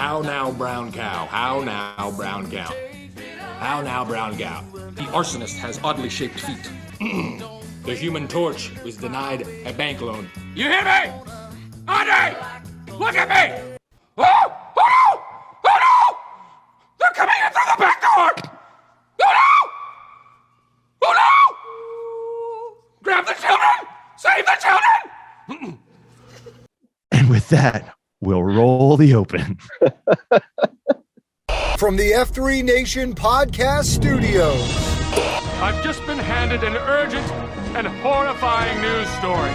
How now, brown cow? How now, brown cow? How now, brown cow? The arsonist has oddly shaped feet. The Human Torch is denied a bank loan. You hear me? Andre! Look at me! Oh! Oh no! Oh no! They're coming in through the back door! Oh no! Oh no! Grab the children! Save the children! And with that, we'll roll the open. From the F3 Nation Podcast Studios. I've just been handed an urgent and horrifying news story.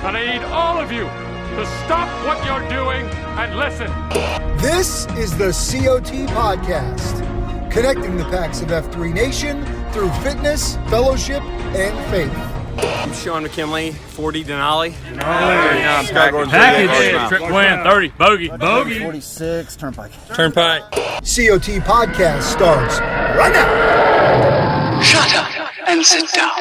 And I need all of you to stop what you're doing and listen. This is the COT Podcast, connecting the packs of F3 Nation through fitness, fellowship, and faith. I'm Sean McKinley, 40 Denali. Package. Trip plan 30. Bogey. 46, Turnpike. COT Podcast starts right now. Shut up and sit down.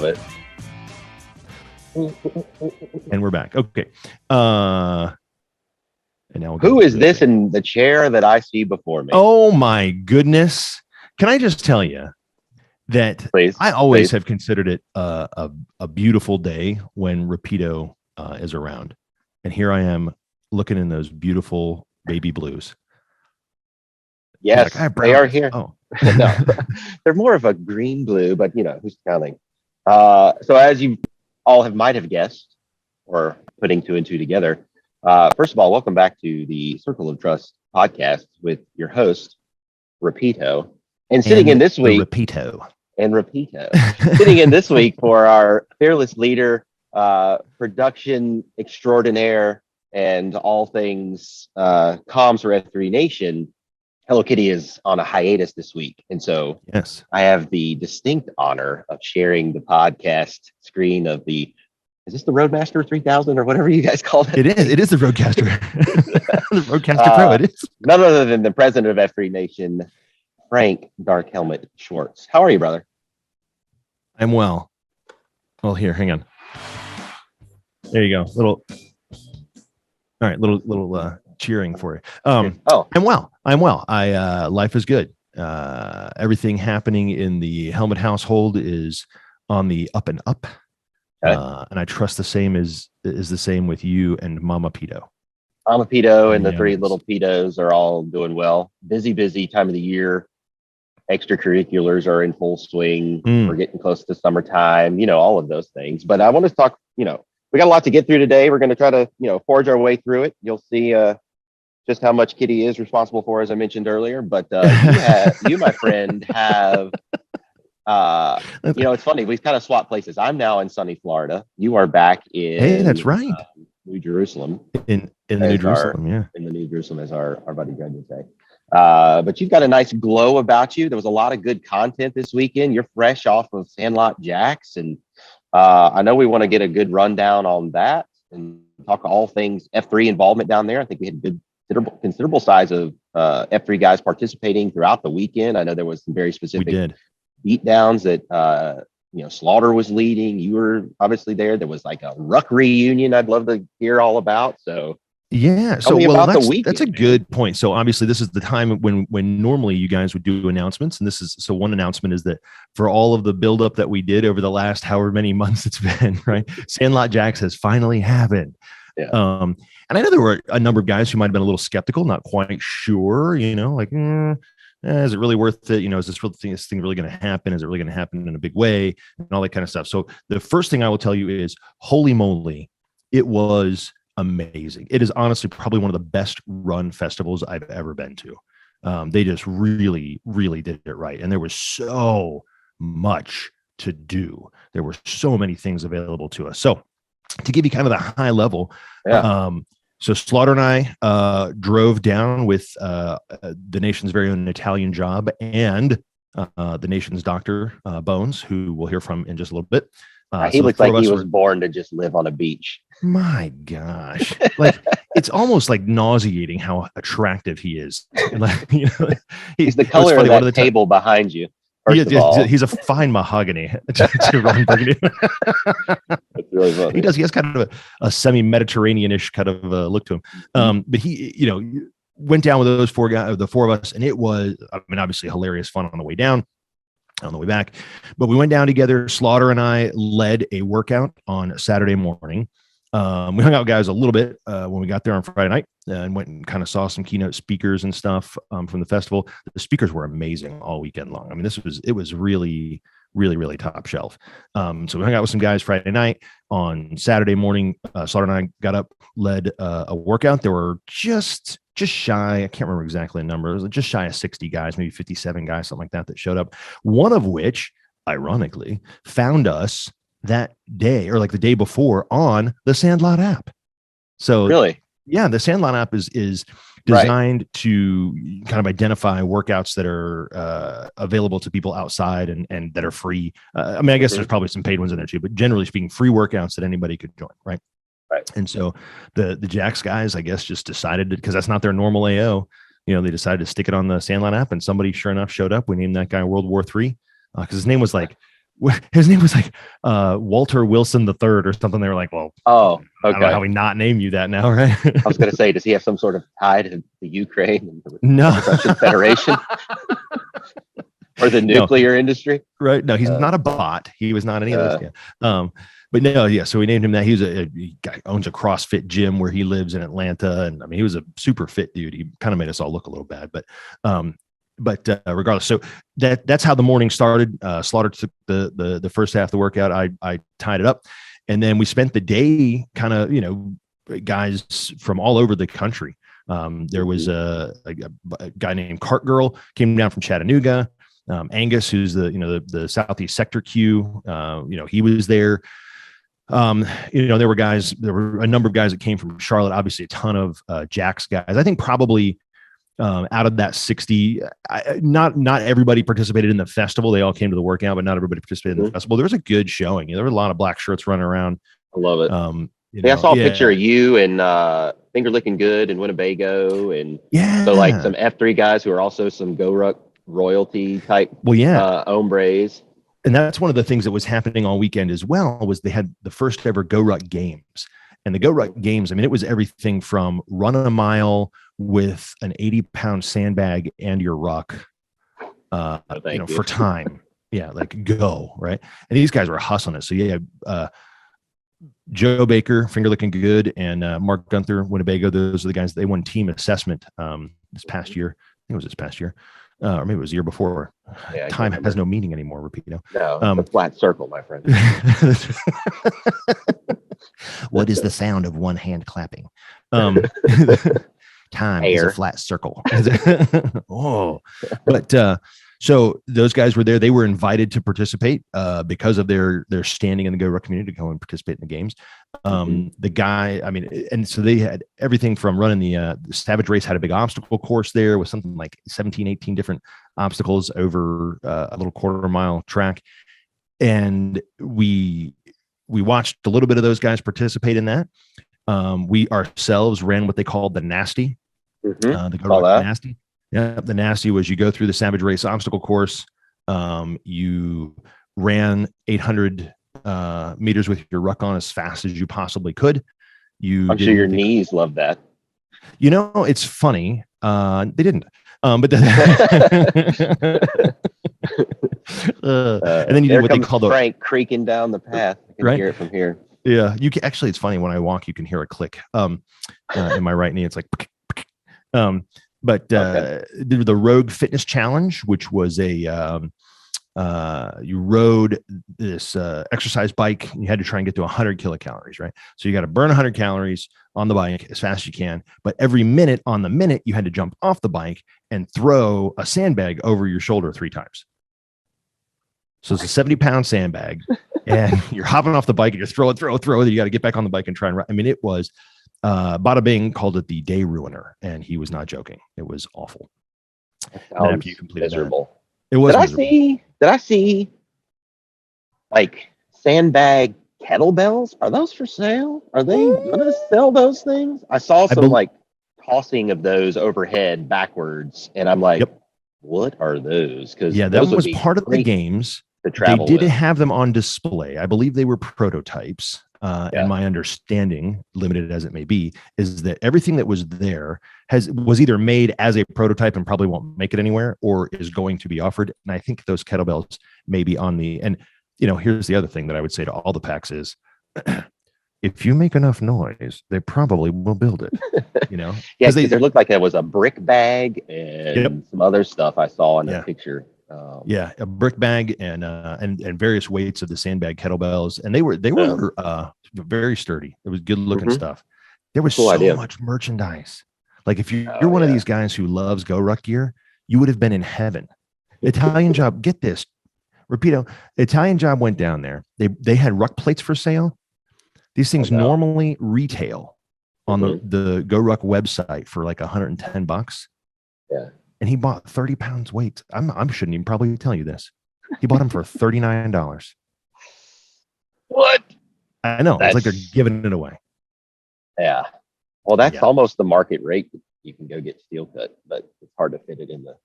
It. And we're back. Okay. And now who is this in the chair that I see before me? Oh my goodness. Can I just tell you that Please. I always have considered it a beautiful day when Repeato is around. And here I am looking in those beautiful baby blues. Yes, like, they are here. Oh. No, they're more of a green blue, but you know, who's counting? So as you all might have guessed, or putting two and two together, first of all, welcome back to the Circle of Trust podcast with your host, Repeato. And sitting in this week, Repeato. Sitting in this week for our fearless leader, production extraordinaire, and all things comms for F3 Nation, Hello Kitty is on a hiatus this week. And so yes, I have the distinct honor of sharing the podcast screen of is this the Roadmaster 3000 or whatever you guys call it? It is the Roadcaster. The Roadcaster Pro, it is. None other than the president of F3 Nation, Frank Dark Helmet Schwartz. How are you, brother? I'm well. Well, here, hang on. There you go. Little cheering for you. I'm well. Life is good. Everything happening in the Helmet household is on the up and up. Okay. And I trust the same is the same with you and Mama Pito. Mama Pito and the three little Pitos are all doing well. Busy time of the year. Extracurriculars are in full swing. We're getting close to summertime, all of those things. But I want to talk, we got a lot to get through today. We're going to try to, forge our way through it. You'll see just how much Kitty is responsible for, as I mentioned earlier. But you, my friend, have, it's funny. We've kind of swapped places. I'm now in sunny Florida. You are back in. Hey, that's right. New Jerusalem. In the New Jerusalem, yeah. In the New Jerusalem, as our buddy Greg would say. But you've got a nice glow about you. There was a lot of good content this weekend. You're fresh off of Sandlot Jacks, and I know we want to get a good rundown on that and talk all things F3 involvement down there. I think we had good considerable size of F3 guys participating throughout the weekend. I know there was some very specific beatdowns that Slaughter was leading. You were obviously there. There was like a ruck reunion I'd love to hear all about. So yeah, that's a good point. So obviously this is the time when normally you guys would do announcements, and one announcement is that for all of the buildup that we did over the last however many months it's been, right? Sandlot Jacks has finally happened. Yeah. And I know there were a number of guys who might have been a little skeptical, not quite sure, is it really worth it? Is this thing really going to happen? Is it really going to happen in a big way? And all that kind of stuff. So the first thing I will tell you is, holy moly, it was amazing. It is honestly probably one of the best run festivals I've ever been to. They just really, really did it right. And there was so much to do. There were so many things available to us. So to give you kind of the high level, so Slaughter and I drove down with the nation's very own Italian Job and the nation's doctor, Bones, who we'll hear from in just a little bit. He So looks the four like of he us was born to just live on a beach. my gosh, like it's almost like nauseating how attractive he is. Like, He's the it was color funny, of one that of the ti- table behind you. First of all, he's a fine mahogany to Ron Burgundy. it's really funny. He does. He has kind of a semi-Mediterranean-ish kind of look to him. But he, went down with those four guys, the four of us, and it was, I mean, obviously hilarious fun on the way down, on the way back. But we went down together. Slaughter and I led a workout on Saturday morning. We hung out with guys a little bit when we got there on Friday night and went and kind of saw some keynote speakers and stuff from the festival. The speakers were amazing all weekend long. I mean, it was really, really, really top shelf. So we hung out with some guys Friday night. On Saturday morning, Slaughter and I got up, led a workout. There were just shy, I can't remember exactly the number. It was just shy of 60 guys, maybe 57 guys, something like that showed up. One of which, ironically, found us that day or like the day before on the Sandlot app. So Really? Yeah, the Sandlot app is designed to kind of identify workouts that are available to people outside and that are free. I mean, I guess there's probably some paid ones in there too, but generally speaking, free workouts that anybody could join, right? Right. And so the Jax guys, I guess, just decided because that's not their normal AO. They decided to stick it on the Sandlot app, and somebody sure enough showed up. We named that guy World War III because his name was like Walter Wilson III or something. They were like, well, oh, okay. I don't know how we not name you that now, right? I was going to say, does he have some sort of tie to the Ukraine and the No. Russian Federation or the nuclear industry? Right. No, he's not a bot. He was not any of those. Yeah. But no, yeah. So we named him that. He guy owns a CrossFit gym where he lives in Atlanta, and I mean, he was a super fit dude. He kind of made us all look a little bad, but regardless, so that's how the morning started. Slaughter took the first half of the workout. I tied it up, and then we spent the day kind of, guys from all over the country. There was a guy named Cart Girl came down from Chattanooga. Angus, who's the Southeast Sector Q, he was there. There were a number of guys that came from Charlotte, obviously a ton of Jax guys. I think probably out of that 60, not everybody participated in the festival. They all came to the workout, but not everybody participated in the festival. There was a good showing. There were a lot of black shirts running around. I love it. I saw a picture of you and Finger Licking Good in Winnebago, and so like some F3 guys who are also some Go Ruck royalty type hombres. And that's one of the things that was happening all weekend as well, was they had the first ever Go Ruck games. And the Go Ruck games, I mean, it was everything from running a mile with an 80-pound sandbag and your ruck, for time. Yeah, like go, right? And these guys were hustling it. So yeah, Joe Baker, Finger Licking Good, and Mark Gunther, Winnebago, those are the guys. They won team assessment this past year. I think it was this past year. Or maybe it was the year before. Yeah, time has no meaning anymore, Repeato. No, it's a flat circle, my friend. What is the sound of one hand clapping? Time is a flat circle. Oh, but so those guys were there. They were invited to participate because of their standing in the Go Ruck community to go and participate in the games. The guy, I mean, and so they had everything from running the Savage Race had a big obstacle course there with something like 17, 18 different obstacles over a little quarter-mile track. And we watched a little bit of those guys participate in that. We ourselves ran what they called the Nasty. The Go Ruck Nasty. Yeah, the Nasty was you go through the Savage Race obstacle course. You ran 800 meters with your ruck on as fast as you possibly could. I'm sure your knees love that. It's funny. They didn't. But and then you did what they call Frank creaking down the path. I can hear it from here. Yeah, you can actually. It's funny when I walk, you can hear a click in my right knee. It's like. But the Rogue Fitness Challenge, which was you rode this exercise bike, and you had to try and get to 100 kilocalories, right? So you got to burn 100 calories on the bike as fast as you can, but every minute on the minute, you had to jump off the bike and throw a sandbag over your shoulder 3 times. So it's a 70-pound sandbag, and you're hopping off the bike and you're throw. Then you got to get back on the bike and try and run. I mean, it was. Bada Bing called it the day ruiner, and he was not joking. It was awful. After you completed miserable. It was. Did I see like sandbag kettlebells. Are those for sale? Are they gonna sell those things? I saw some like tossing of those overhead backwards, and I'm like, Yep. what are those? Because Yeah, that was part of the games. to They travel did with. have them on display. I believe they were prototypes. Yeah. And my understanding, limited as it may be, is that everything that was there was either made as a prototype and probably won't make it anywhere, or is going to be offered. And I think those kettlebells may be on the. And here's the other thing that I would say to all the packs is, if you make enough noise, they probably will build it. Yeah, because it looked like it was a brick bag and some other stuff I saw in the picture. A brick bag and various weights of the sandbag kettlebells, and they were very sturdy. It was good looking stuff. There was so much merchandise. Like if you're one of these guys who loves Go Ruck gear, you would have been in heaven. Italian Job, get this, Repeato. Italian Job went down there. They had ruck plates for sale. These things normally retail on the Go Ruck website for like $110. Yeah. And he bought 30 pounds weight. I shouldn't even probably tell you this. He bought them for $39. What? I know. It's like they're giving it away. Yeah. Well, that's almost the market rate. You can go get steel cut, but it's hard to fit it in the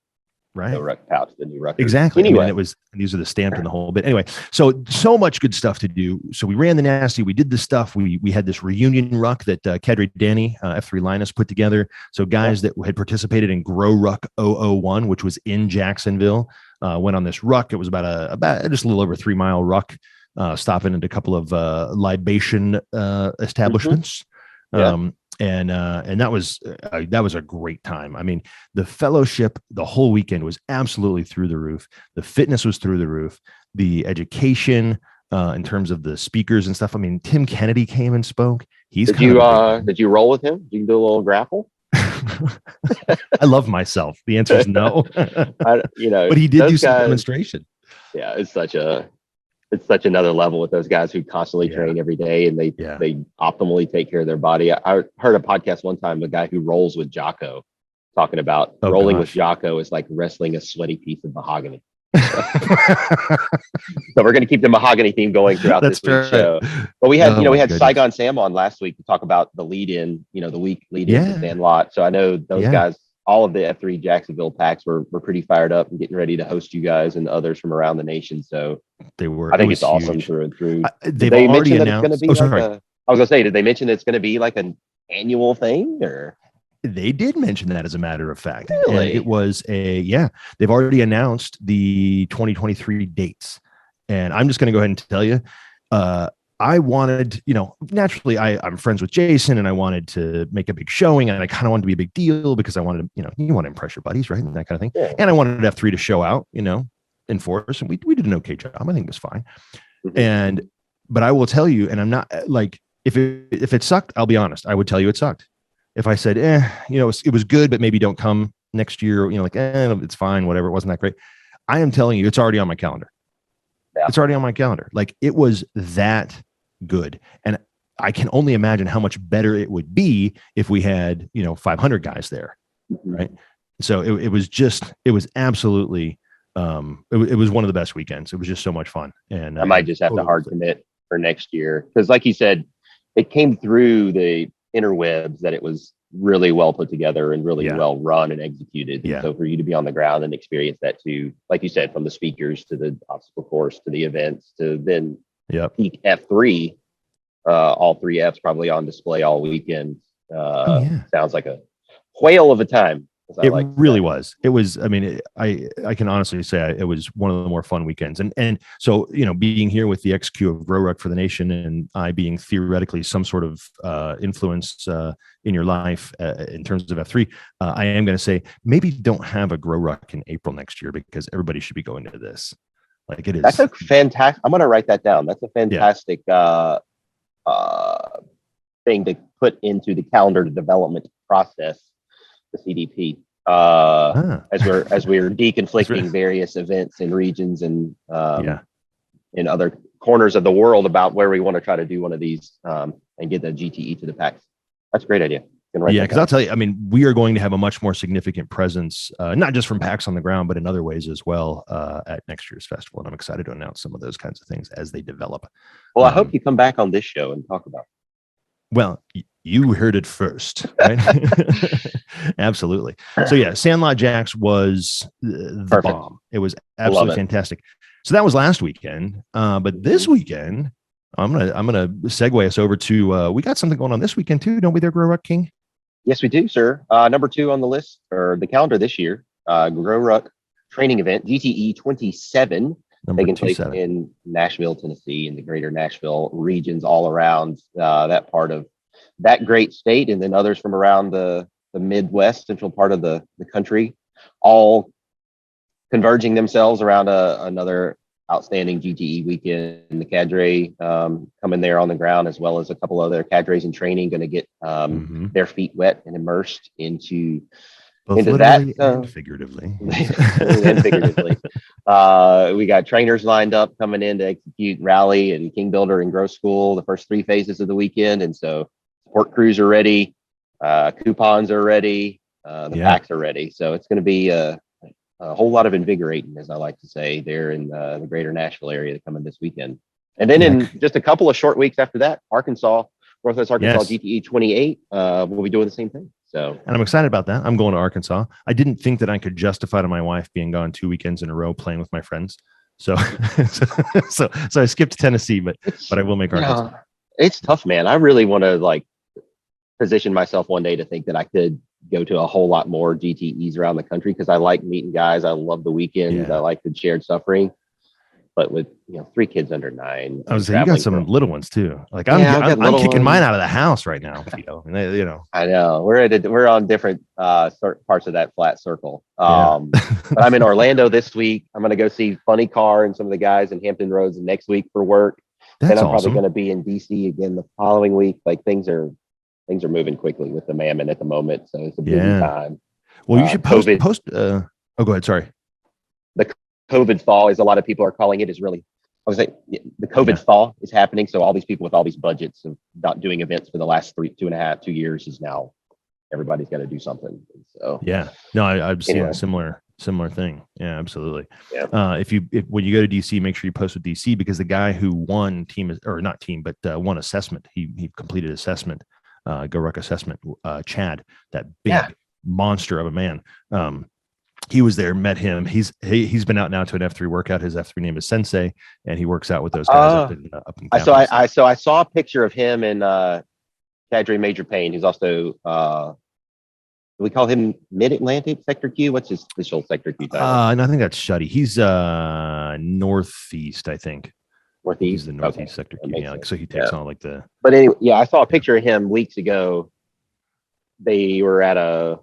ruck pouch, the new ruck. Exactly. Anyway, these are the stamped and the whole bit. Anyway, so much good stuff to do. So we ran the nasty. We did the stuff. We had this reunion ruck that Kadri Danny, F3 Linus put together. So guys that had participated in Grow Ruck 001, which was in Jacksonville, went on this ruck. It was about just a little over 3 mile ruck, stopping at a couple of libation establishments. And that was a great time. I mean, the fellowship, the whole weekend was absolutely through the roof. The fitness was through the roof. The education, in terms of the speakers and stuff. I mean, Tim Kennedy came and spoke. Did you roll with him? Did you do a little grapple? I love myself. The answer is no. But he did do some demonstration. Yeah, it's such another level with those guys who constantly train every day, and they optimally take care of their body. I heard a podcast one time, a guy who rolls with Jocko talking about rolling with Jocko is like wrestling a sweaty piece of mahogany. So we're going to keep the mahogany theme going throughout this week's show. But we had, we had Saigon Sam on last week to talk about the lead in, the week lead in to Sandlot. So I know those guys, all of the F3 Jacksonville packs were pretty fired up and getting ready to host you guys and others from around the nation. So they were. I think it's awesome through and through. They've already announced. I was going to say, did they mention that it's going to be like an annual thing, or? They did mention that, as a matter of fact. Really? And it was they've already announced the 2023 dates. And I'm just going to go ahead and tell you, I wanted, naturally I'm friends with Jason and I wanted to make a big showing, and I kind of wanted to be a big deal because I wanted to, you want to impress your buddies, right? And that kind of thing. Yeah. And I wanted F3 to show out, in force, and we did an okay job. I think it was fine. Mm-hmm. But I will tell you, and I'm not like, if it sucked, I'll be honest. I would tell you it sucked. If I said, it was good, but maybe don't come next year, it's fine, whatever. It wasn't that great. I am telling you, it's already on my calendar. Yeah. It's already on my calendar. Like, it was that good. And I can only imagine how much better it would be if we had, 500 guys there. Mm-hmm. Right. So it was absolutely, it was one of the best weekends. It was just so much fun. And I might just have to hard commit for next year. Cause like you said, it came through the interwebs that it was really well put together and really well run and executed. Yeah. And so for you to be on the ground and experience that too, like you said, from the speakers to the obstacle course to the events to then peak F3, all three Fs probably on display all weekend. Sounds like a whale of a time. It really was. It was. I mean, I can honestly say it was one of the more fun weekends. And so, being here with the XQ of Grow Ruck for the Nation, and I being theoretically some sort of influence in your life in terms of F3, I am going to say maybe don't have a Grow Ruck in April next year, because everybody should be going to this. Like, it is. That's a fantastic. I'm going to write that down. That's a fantastic thing to put into the calendar development process. The CDP, as we're deconflicting various events and regions and in other corners of the world about where we want to try to do one of these and get the GTE to the packs. That's a great idea. Yeah, because I'll tell you, I mean, we are going to have a much more significant presence, not just from PAX on the ground, but in other ways as well at next year's festival. And I'm excited to announce some of those kinds of things as they develop. Well, I hope you come back on this show and talk about it. Well, you heard it first, right? Absolutely. So yeah, Sandlot Jacks was the Perfect. bomb. It was absolutely fantastic. So that was last weekend, but this weekend, I'm gonna segue us over to we got something going on this weekend too, don't we? There, Grow Ruck King. Yes, we do, sir. Number 2 on the list or the calendar this year, Grow Ruck training event GTE 27. Taking place in Nashville, Tennessee, and the greater Nashville regions all around that part of that great state, and then others from around the Midwest, central part of the country, all converging themselves around another outstanding GTE weekend. The cadre coming there on the ground, as well as a couple other cadres in training, going to get their feet wet and immersed into both literally and figuratively. And figuratively. We got trainers lined up coming in to execute rally and King Builder and Grow School, the first 3 phases of the weekend. And so support crews are ready, coupons are ready, the packs are ready. So it's going to be a whole lot of invigorating, as I like to say, there in the greater Nashville area coming this weekend. And then in just a couple of short weeks after that, Northwest Arkansas GTE 28 will be doing the same thing. So, and I'm excited about that. I'm going to Arkansas. I didn't think that I could justify to my wife being gone 2 weekends in a row playing with my friends. So I skipped Tennessee, but I will make Arkansas. It's tough, man. I really want to position myself one day to think that I could go to a whole lot more GTEs around the country, because I like meeting guys. I love the weekends. I like the shared suffering. But with 3 kids under 9, I was saying, you got some little ones too. Like I'm kicking mine out of the house right now. I know we're on different parts of that flat circle. But I'm in Orlando this week. I'm going to go see Funny Car and some of the guys in Hampton Roads next week for work. Then I'm probably going to be in DC again the following week. Like things are moving quickly with the Mammon at the moment, so it's a busy time. Well, you should post. Go ahead. Sorry. The COVID fall, as a lot of people are calling it, is really, I was saying, the COVID fall is happening. So all these people with all these budgets of not doing events for the last 2 years is now everybody's got to do something. So I've seen a similar thing. Yeah, absolutely. Yeah. If when you go to DC, make sure you post with DC, because the guy who won won assessment. He completed assessment, Go Ruck assessment. Chad, that big monster of a man. He was there, met him. He's been out now to an F3 workout. His F3 name is Sensei, and he works out with those guys up in campus. I saw a picture of him and Cadre Major Payne, who's also we call him Mid-Atlantic Sector Q. What's his official Sector Q title? And I think that's Shuddy. He's Northeast, I think. Northeast. He's the Northeast Sector Q. Yeah, so he takes on like the. But anyway, I saw a picture of him weeks ago. They were at I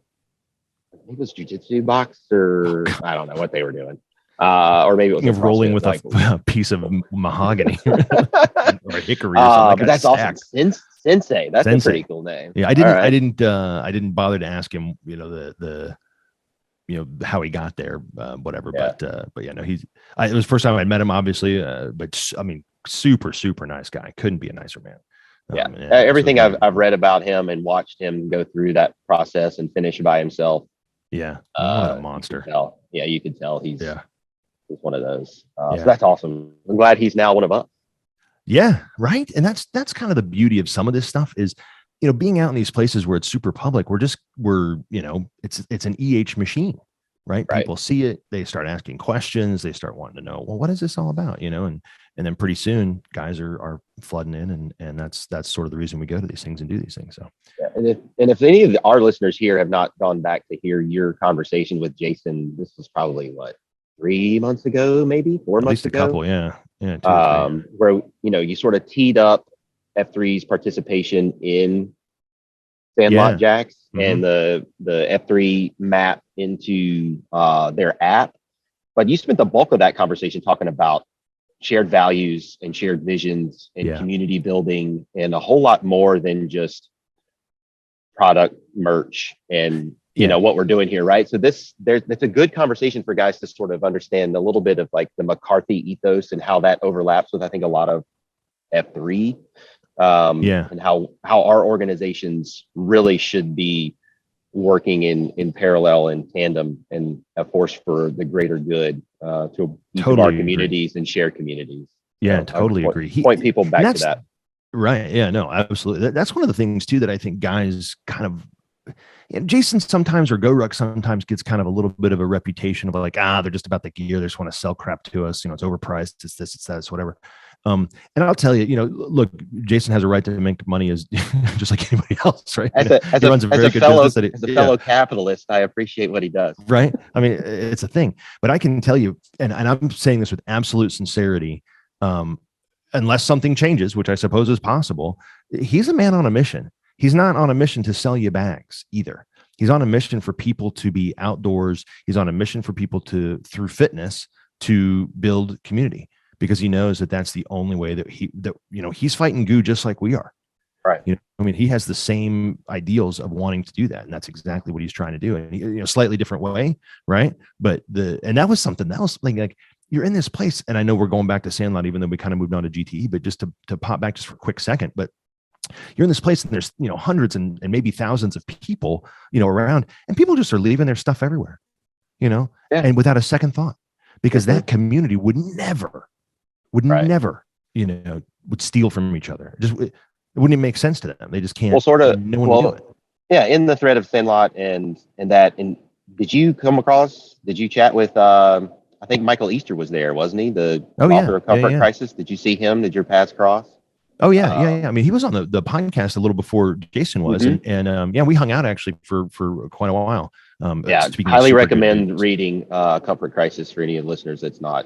think it was jiu-jitsu box, or I don't know what they were doing. Or maybe it was rolling with a piece of mahogany or a hickory. Or something but that's awesome. Sensei. That's a pretty cool name. Yeah, I didn't bother to ask him, the how he got there, whatever. Yeah. But yeah, no, it was the first time I met him, obviously. But I mean, super, super nice guy. Couldn't be a nicer man. Everything I've read about him and watched him go through that process and finish by himself. Yeah, what a monster. You can tell he's one of those. So that's awesome. I'm glad he's now one of us. Yeah, right. And that's kind of the beauty of some of this stuff is, being out in these places where it's super public. It's an EH machine, right? People see it, they start asking questions, they start wanting to know, well, what is this all about? And then pretty soon guys are flooding in, and that's sort of the reason we go to these things and do these things. So and if any of our listeners here have not gone back to hear your conversation with Jason, this was probably 3 months ago, maybe 4 months ago. At least a couple, where you sort of teed up F3's participation in Sandlot Jacks and the F3 map into their app. But you spent the bulk of that conversation talking about shared values and shared visions and community building, and a whole lot more than just product merch and what we're doing here, right? So it's a good conversation for guys to sort of understand a little bit of the McCarthy ethos and how that overlaps with, I think, a lot of F3. and how our organizations really should be working in parallel and tandem and a force for the greater good to each of our communities and shared communities. Yeah, So totally agree. Point people back to that. Right. Yeah, no, absolutely. That's one of the things too that I think guys kind of, Jason sometimes, or GoRuck sometimes, gets kind of a little bit of a reputation of like, they're just about the gear. They just want to sell crap to us. It's overpriced. It's this, it's that, it's whatever. And I'll tell you, look, Jason has a right to make money as just like anybody else, right? As a fellow capitalist, I appreciate what he does. Right. I mean, it's a thing, but I can tell you, and I'm saying this with absolute sincerity, unless something changes, which I suppose is possible, he's a man on a mission. He's not on a mission to sell you bags either. He's on a mission for people to be outdoors. He's on a mission for people to, through fitness, to build community, because he knows that that's the only way that he's fighting goo just like we are. Right. I mean, he has the same ideals of wanting to do that. And that's exactly what he's trying to do. And he, slightly different way. Right. But that was something that was like, you're in this place. And I know we're going back to Sandlot, even though we kind of moved on to GTE, but just to pop back just for a quick second, but you're in this place and there's, hundreds and maybe thousands of people, around, and people just are leaving their stuff everywhere, and without a second thought, because that community would never, would steal from each other. It wouldn't even make sense to them. They just can't. Well, sort of. No one will do it. Yeah. In the thread of Sandlot and did you chat with, I think Michael Easter was there, wasn't he? The author of Comfort Crisis. Did you see him? Did your paths cross? Oh yeah. I mean, he was on the podcast a little before Jason was, and we hung out actually for quite a while. Highly recommend reading Comfort Crisis for any of the listeners that's not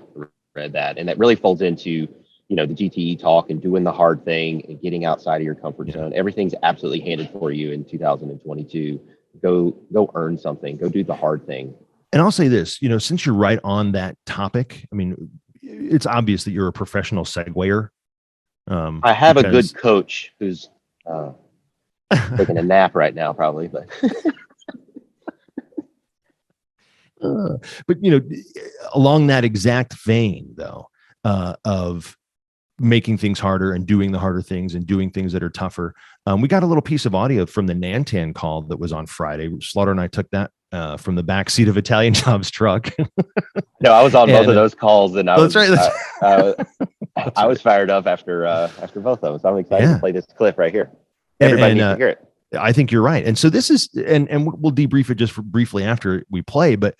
read that, and that really folds into the GTE talk and doing the hard thing and getting outside of your comfort zone. Everything's absolutely handed for you in 2022. Go earn something. Go do the hard thing. And I'll say this, since you're right on that topic, I mean, it's obvious that you're a professional segwayer. I have a good coach who's taking a nap right now, probably, but along that exact vein, though, of making things harder and doing the harder things and doing things that are tougher. We got a little piece of audio from the Nantan call that was on Friday. Slaughter and I took that from the back seat of Italian Job's truck. No, I was on both of those calls, and I was fired up after both of them. So I'm excited to play this clip right here. Everybody needs to hear it. I think you're right. And so this is, and we'll debrief it just briefly after we play, but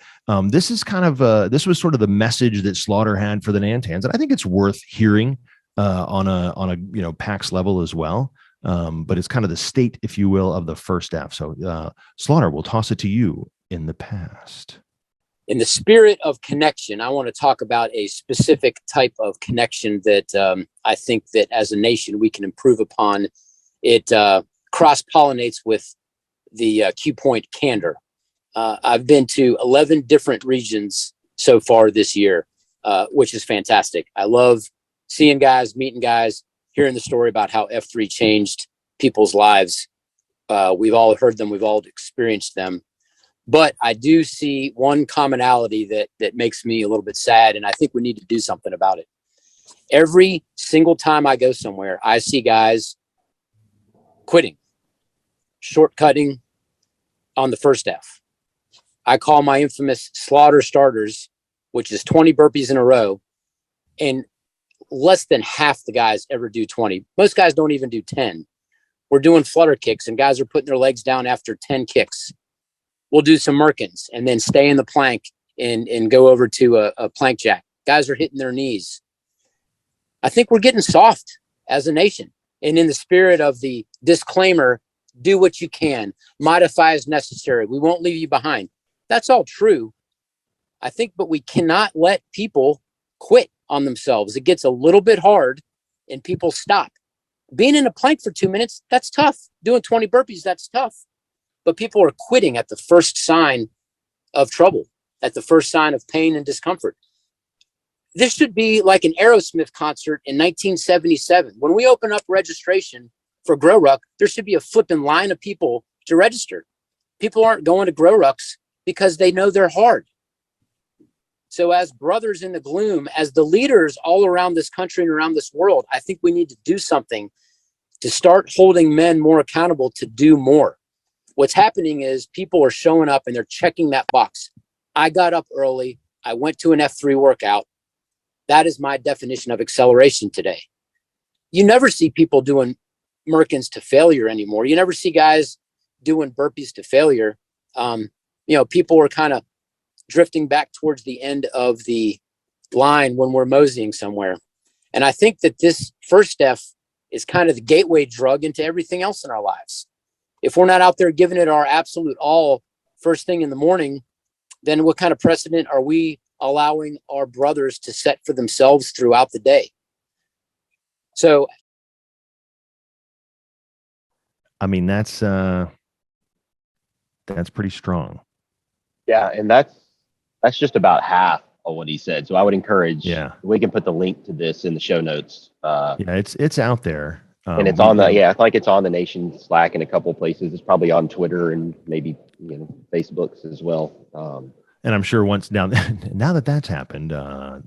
this is kind of, this was sort of the message that Slaughter had for the Nantans. And I think it's worth hearing on a PAX level as well. But it's kind of the state, if you will, of the first F. So Slaughter, we'll toss it to you in the past. In the spirit of connection, I want to talk about a specific type of connection that I think that as a nation we can improve upon. It cross-pollinates with the Q Point candor. I've been to 11 different regions so far this year, which is fantastic. I love seeing guys, meeting guys, hearing the story about how F3 changed people's lives. We've all heard them. We've all experienced them. But I do see one commonality that makes me a little bit sad, and I think we need to do something about it. Every single time I go somewhere, I see guys quitting, shortcutting on the first F. I call my infamous slaughter starters, which is 20 burpees in a row, and less than half the guys ever do 20. Most guys don't even do 10. We're doing flutter kicks, and guys are putting their legs down after 10 kicks. We'll do some Merkins and then stay in the plank and go over to a plank jack. Guys are hitting their knees. I think we're getting soft as a nation. And in the spirit of the disclaimer, do what you can, modify as necessary. We won't leave you behind. That's all true. I think, but we cannot let people quit on themselves. It gets a little bit hard and people stop. Being in a plank for 2 minutes, that's tough. Doing 20 burpees, that's tough. But people are quitting at the first sign of trouble, at the first sign of pain and discomfort. This should be like an Aerosmith concert in 1977. When we open up registration for Grow Ruck, there should be a flipping line of people to register. People aren't going to Grow Rucks because they know they're hard. So as brothers in the gloom, as the leaders all around this country and around this world, I think we need to do something to start holding men more accountable to do more. What's happening is people are showing up and they're checking that box. I got up early. I went to an F3 workout. That is my definition of acceleration today. You never see people doing Merkins to failure anymore. You never see guys doing burpees to failure. People are kind of drifting back towards the end of the line when we're moseying somewhere. And I think that this first F is kind of the gateway drug into everything else in our lives. If we're not out there giving it our absolute all first thing in the morning, then what kind of precedent are we allowing our brothers to set for themselves throughout the day? So, I mean, that's pretty strong. Yeah, and that's just about half of what he said. So I would encourage. Yeah, we can put the link to this in the show notes. It's out there, and it's on the I feel like it's on the Nation Slack in a couple places. It's probably on Twitter and maybe Facebooks as well. And I'm sure once now that that's happened,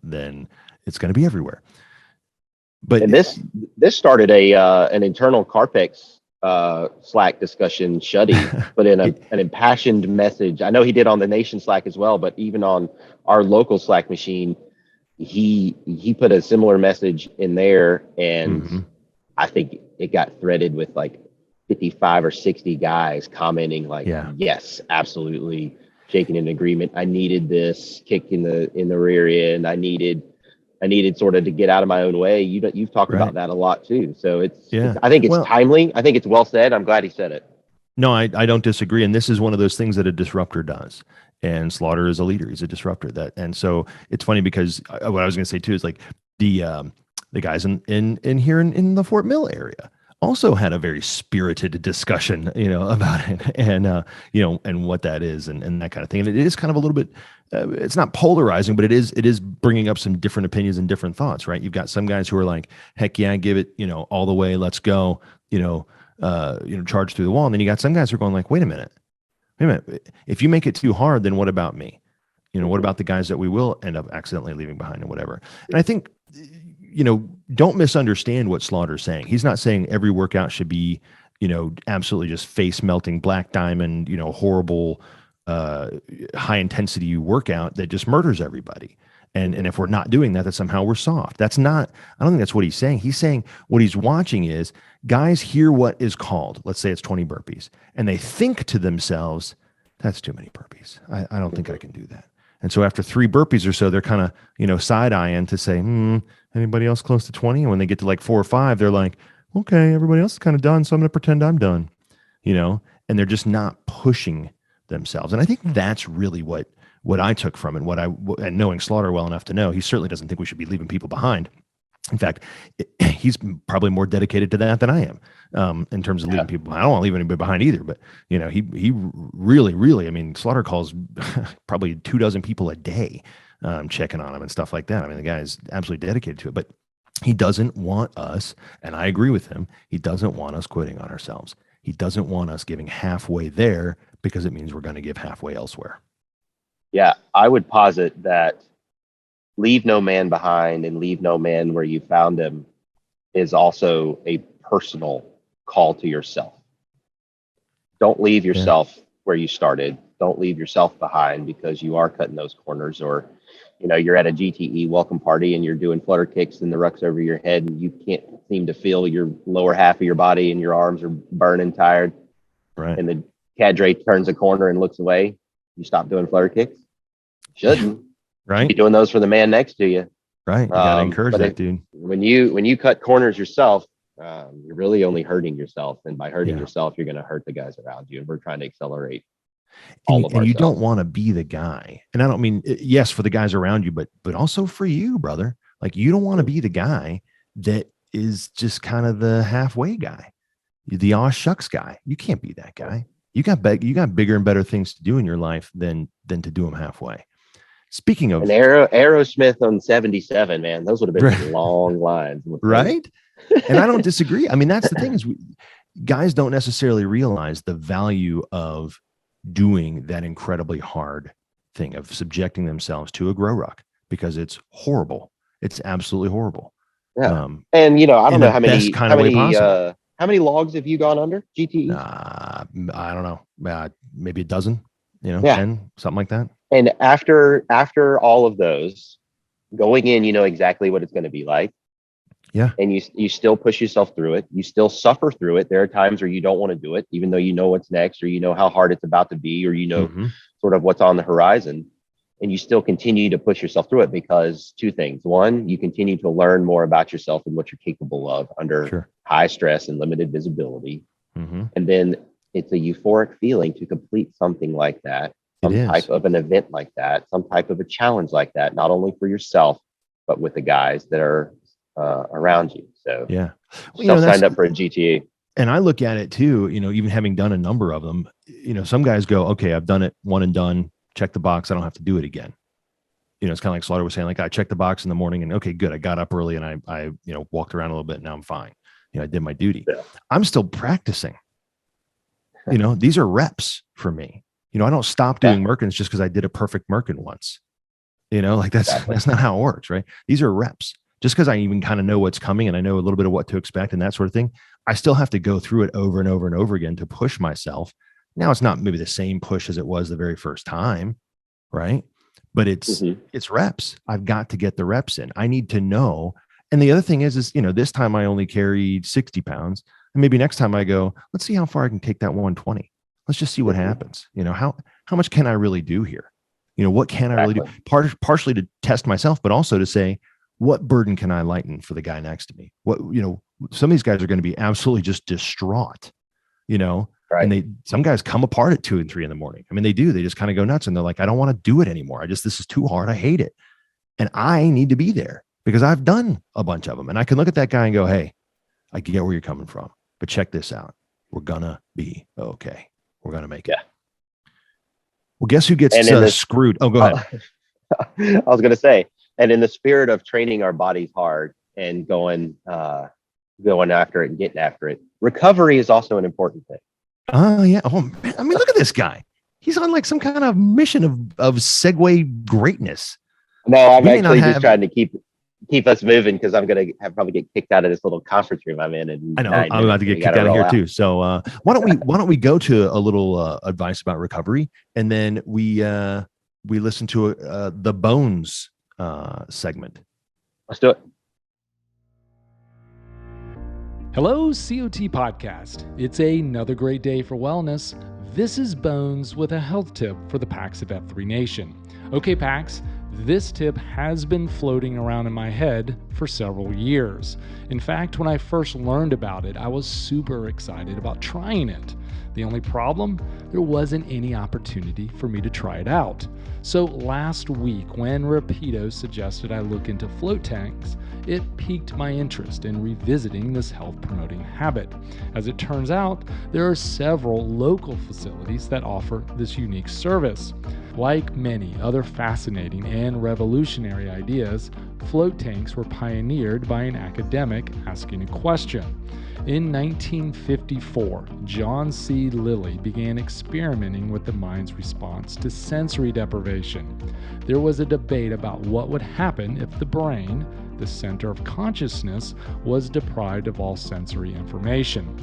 then it's going to be everywhere. But and this started an internal Carpex Slack discussion, Shuddy, but in an impassioned message. I know he did on the Nation Slack as well, but even on our local Slack machine, he put a similar message in there, and I think it got threaded with like 55 or 60 guys commenting like, yes, absolutely, shaking in agreement. I needed this kick in the rear end. I needed sort of to get out of my own way. You've talked about that a lot too. So I think it's timely. I think it's well said. I'm glad he said it. No, I don't disagree. And this is one of those things that a disruptor does. And Slaughter is a leader. He's a disruptor. And so it's funny because what I was going to say too is like the guys in here in the Fort Mill area also had a very spirited discussion, about it and, and what that is and that kind of thing. And it is kind of a little bit, it's not polarizing, but it is bringing up some different opinions and different thoughts, right? You've got some guys who are like, heck yeah, give it, all the way, let's go, charge through the wall. And then you got some guys who are going like, wait a minute. If you make it too hard, then what about me? What about the guys that we will end up accidentally leaving behind and whatever? And I think, don't misunderstand what Slaughter's saying. He's not saying every workout should be, absolutely just face melting black diamond, horrible, high intensity workout that just murders everybody. And if we're not doing that somehow we're soft. I don't think that's what he's saying. He's saying what he's watching is guys hear what is called, let's say it's 20 burpees, and they think to themselves, that's too many burpees. I don't think I can do that. And so after 3 burpees or so, they're kind of, side-eyeing to say, anybody else close to 20? And when they get to like 4 or 5, they're like, okay, everybody else is kind of done, so I'm going to pretend I'm done, and they're just not pushing themselves. And I think that's really what I took from it, and knowing Slaughter well enough to know, he certainly doesn't think we should be leaving people behind. In fact, he's probably more dedicated to that than I am, in terms of leaving people behind. I don't want to leave anybody behind either, but he really, really, I mean, Slaughter calls probably 24 people a day, checking on him and stuff like that. I mean, the guy is absolutely dedicated to it, but he doesn't want us, and I agree with him, he doesn't want us quitting on ourselves. He doesn't want us giving halfway there because it means we're going to give halfway elsewhere. Yeah, I would posit that leave no man behind and leave no man where you found him is also a personal call to yourself. Don't leave yourself where you started. Don't leave yourself behind because you are cutting those corners, or, you're at a GTE welcome party and you're doing flutter kicks and the ruck's over your head and you can't seem to feel your lower half of your body and your arms are burning tired. Right. And the cadre turns a corner and looks away. You stop doing flutter kicks. Shouldn't. Right. Be doing those for the man next to you. Right. You gotta encourage that dude. When you cut corners yourself, you're really only hurting yourself. And by hurting yourself, you're going to hurt the guys around you. And we're trying to accelerate all of ourselves. You don't want to be the guy. And I don't mean, yes, for the guys around you, but also for you, brother. Like, you don't want to be the guy that is just kind of the halfway guy, the aw shucks guy. You can't be that guy. You got bigger and better things to do in your life than to do them halfway. Speaking of, an Aerosmith on 77, man, those would have been long lines, right? And I don't disagree. I mean, that's the thing is, guys don't necessarily realize the value of doing that incredibly hard thing of subjecting themselves to a grow ruck, because it's horrible. It's absolutely horrible. Yeah. And I don't know how many How many logs have you gone under GTE? I don't know. Maybe a dozen, 10, something like that. And after all of those, going in, you know exactly what it's going to be like. Yeah. And you still push yourself through it. You still suffer through it. There are times where you don't want to do it, even though you know what's next, or you know how hard it's about to be, or sort of what's on the horizon. And you still continue to push yourself through it because two things. One, you continue to learn more about yourself and what you're capable of under high stress and limited visibility. Mm-hmm. And then it's a euphoric feeling to complete something like that, some type of an event like that, some type of a challenge like that, not only for yourself, but with the guys that are around you. So signed up for a GTE. And I look at it too, even having done a number of them, some guys go, okay, I've done it, one and done, check the box. I don't have to do it again. It's kind of like Slaughter was saying, like I checked the box in the morning and okay, good. I got up early and I walked around a little bit. And now I'm fine. I did my duty. Yeah. I'm still practicing. These are reps for me. I don't stop doing Merkins just because I did a perfect Merkin once. That's not how it works, right? These are reps. Just because I even kind of know what's coming and I know a little bit of what to expect and that sort of thing, I still have to go through it over and over and over again to push myself. Now it's not maybe the same push as it was the very first time, right? But it's reps. I've got to get the reps in. I need to know. And the other thing is this time I only carried 60 pounds. And maybe next time I go, let's see how far I can take that 120. Let's just see what happens. How much can I really do here? What can I really do? Partially to test myself, but also to say, what burden can I lighten for the guy next to me? What, some of these guys are going to be absolutely just distraught, right. And some guys come apart at 2 and 3 in the morning. I mean, they do, they just kind of go nuts and they're like, I don't want to do it anymore. This is too hard. I hate it. And I need to be there because I've done a bunch of them and I can look at that guy and go, hey, I get where you're coming from, but check this out. We're gonna be okay. We're going to make it. Well, guess who gets screwed? Oh, go ahead. I was going to say, and in the spirit of training our bodies hard and going after it and getting after it, recovery is also an important thing. Oh, yeah. Oh, man. I mean, look at this guy. He's on like some kind of mission of Segway greatness. No, I'm actually just trying to keep us moving because I'm going to probably get kicked out of this little conference room I'm in. And I know I'm about to get kicked out of here too. So why don't we go to a little advice about recovery, and then we listen to the Bones segment. Let's do it. Hello, COT Podcast. It's another great day for wellness. This is Bones with a health tip for the PAX of F3 Nation. Okay, PAX, this tip has been floating around in my head for several years. In fact, when I first learned about it, I was super excited about trying it. The only problem, there wasn't any opportunity for me to try it out. So last week, when Repeato suggested I look into float tanks, it piqued my interest in revisiting this health-promoting habit. As it turns out, there are several local facilities that offer this unique service. Like many other fascinating and revolutionary ideas, float tanks were pioneered by an academic asking a question. In 1954, John C. Lilly began experimenting with the mind's response to sensory deprivation. There was a debate about what would happen if the brain, the center of consciousness, was deprived of all sensory information.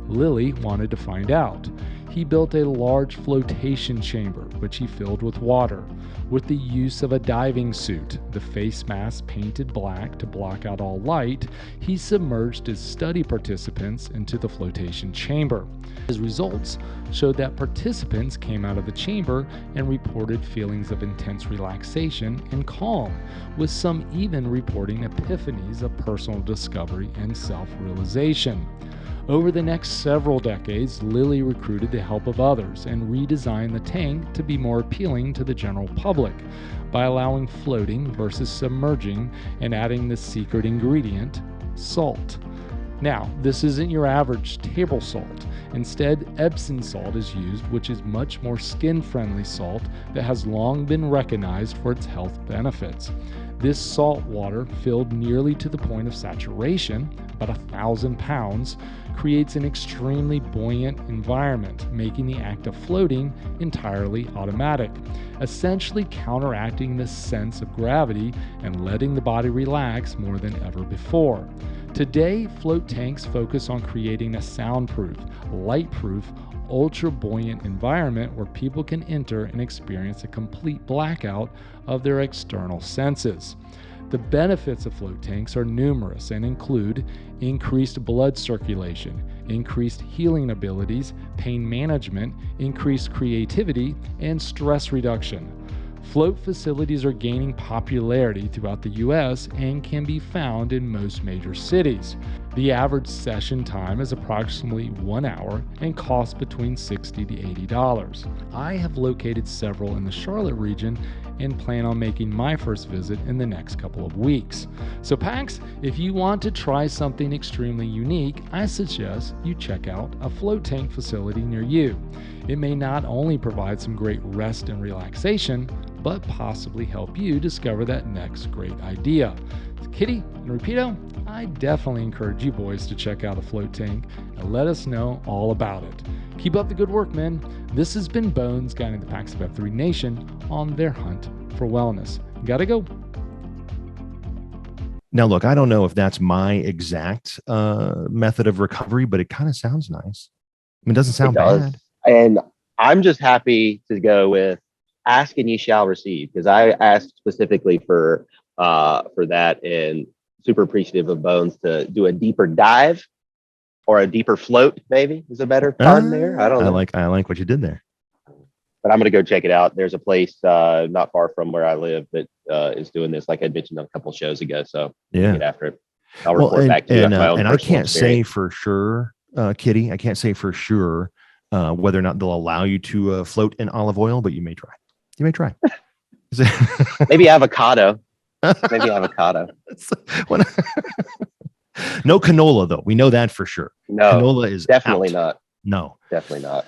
Lilly wanted to find out. He built a large flotation chamber, which he filled with water. With the use of a diving suit, the face mask painted black to block out all light, he submerged his study participants into the flotation chamber. His results showed that participants came out of the chamber and reported feelings of intense relaxation and calm, with some even reporting epiphanies of personal discovery and self-realization. Over the next several decades, Lilly recruited the help of others and redesigned the tank to be more appealing to the general public by allowing floating versus submerging and adding the secret ingredient, salt. Now, this isn't your average table salt. Instead, Epsom salt is used, which is much more skin-friendly salt that has long been recognized for its health benefits. This salt water, filled nearly to the point of saturation, about 1,000 pounds, creates an extremely buoyant environment, making the act of floating entirely automatic, essentially counteracting the sense of gravity and letting the body relax more than ever before. Today, float tanks focus on creating a soundproof, light-proof, ultra-buoyant environment where people can enter and experience a complete blackout of their external senses. The benefits of float tanks are numerous and include increased blood circulation, increased healing abilities, pain management, increased creativity, and stress reduction. Float facilities are gaining popularity throughout the U.S. and can be found in most major cities. The average session time is approximately 1 hour and costs between $60 to $80. I have located several in the Charlotte region and plan on making my first visit in the next couple of weeks. So Pax, if you want to try something extremely unique, I suggest you check out a float tank facility near you. It may not only provide some great rest and relaxation, but possibly help you discover that next great idea. Kitty and Repeato, I definitely encourage you boys to check out a float tank and let us know all about it. Keep up the good work, men. This has been Bones guiding the Pax of F3 Nation on their hunt for wellness. Gotta go. Now, look, I don't know if that's my exact method of recovery, but it kind of sounds nice. I mean, it doesn't sound bad. And I'm just happy to go with ask and ye shall receive, because I asked specifically for that, and super appreciative of Bones to do a deeper dive or a deeper float, maybe is a better pun there. I don't know. I like what you did there. But I'm going to go check it out. There's a place not far from where I live that is doing this, like I mentioned a couple shows ago. So yeah, get after it. I'll report back to you. And I can't say for sure, Kitty, I can't say for sure whether or not they'll allow you to float in olive oil, but you may try. You may try. Maybe avocado. Maybe avocado. No canola, though. We know that for sure. No, canola is definitely out. not. No, definitely not.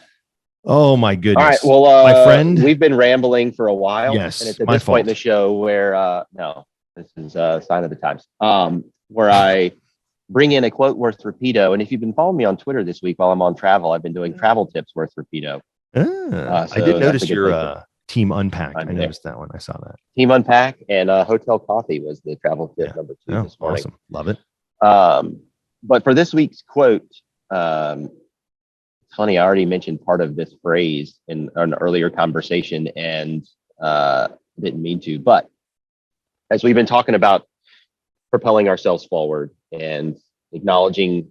Oh my goodness! All right, well, my friend, we've been rambling for a while. Yes, and it's at this point in the show where no, this is a sign of the times. Where I bring in a quote worth Repeato, and if you've been following me on Twitter this week while I'm on travel, I've been doing travel tips worth Repeato. I did notice your Team Unpack. I noticed that one. I saw that. Team Unpack and Hotel Coffee was the travel tip number 2 this morning. Awesome, love it. But for this week's quote, it's funny, I already mentioned part of this phrase in an earlier conversation and didn't mean to, but as we've been talking about propelling ourselves forward and acknowledging,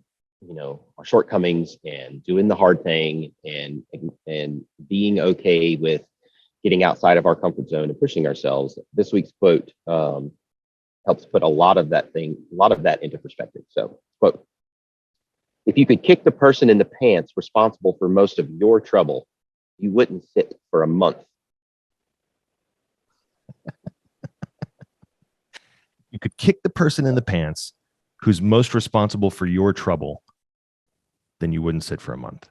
our shortcomings and doing the hard thing and being okay with getting outside of our comfort zone and pushing ourselves, this week's quote helps put a lot of that into perspective. So, quote, "If you could kick the person in the pants responsible for most of your trouble, you wouldn't sit for a month." You could kick the person in the pants who's most responsible for your trouble, then you wouldn't sit for a month.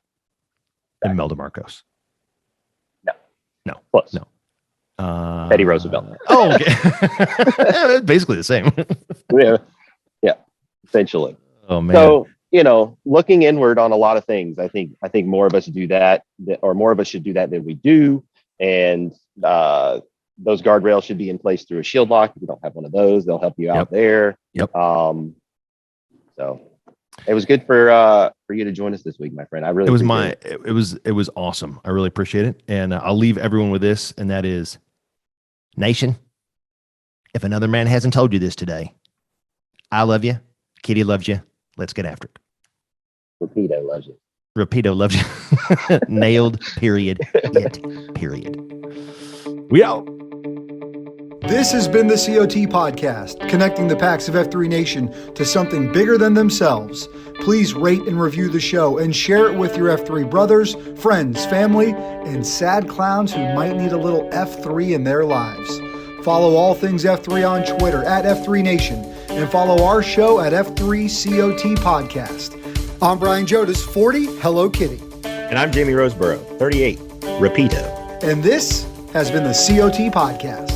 Exactly. Imelda Marcos. No. Close. No. Teddy Roosevelt. Oh, okay. Basically the same. Yeah. Essentially. Oh man. So, looking inward on a lot of things, I think more of us do that, or more of us should do that than we do. And those guardrails should be in place through a shield lock. If you don't have one of those, they'll help you out there. Yep. So it was good for you to join us this week, my friend. I really it was awesome. I really appreciate it. And I'll leave everyone with this, and that is, nation, if another man hasn't told you this today, I love you. Kitty loves you. Let's get after it. Repeato loves you. Repeato loves you. Nailed. Period. It. Period. We out. This has been the COT Podcast, connecting the Pax of F3 Nation to something bigger than themselves. Please rate and review the show and share it with your F3 brothers, friends, family, and sad clowns who might need a little F3 in their lives. Follow all things F3 on Twitter at F3 Nation, and follow our show at F3 COT Podcast. I'm Brian Jodas, 40, Hello Kitty. And I'm Jamie Roseborough, 38, Repeato. And this has been the COT Podcast.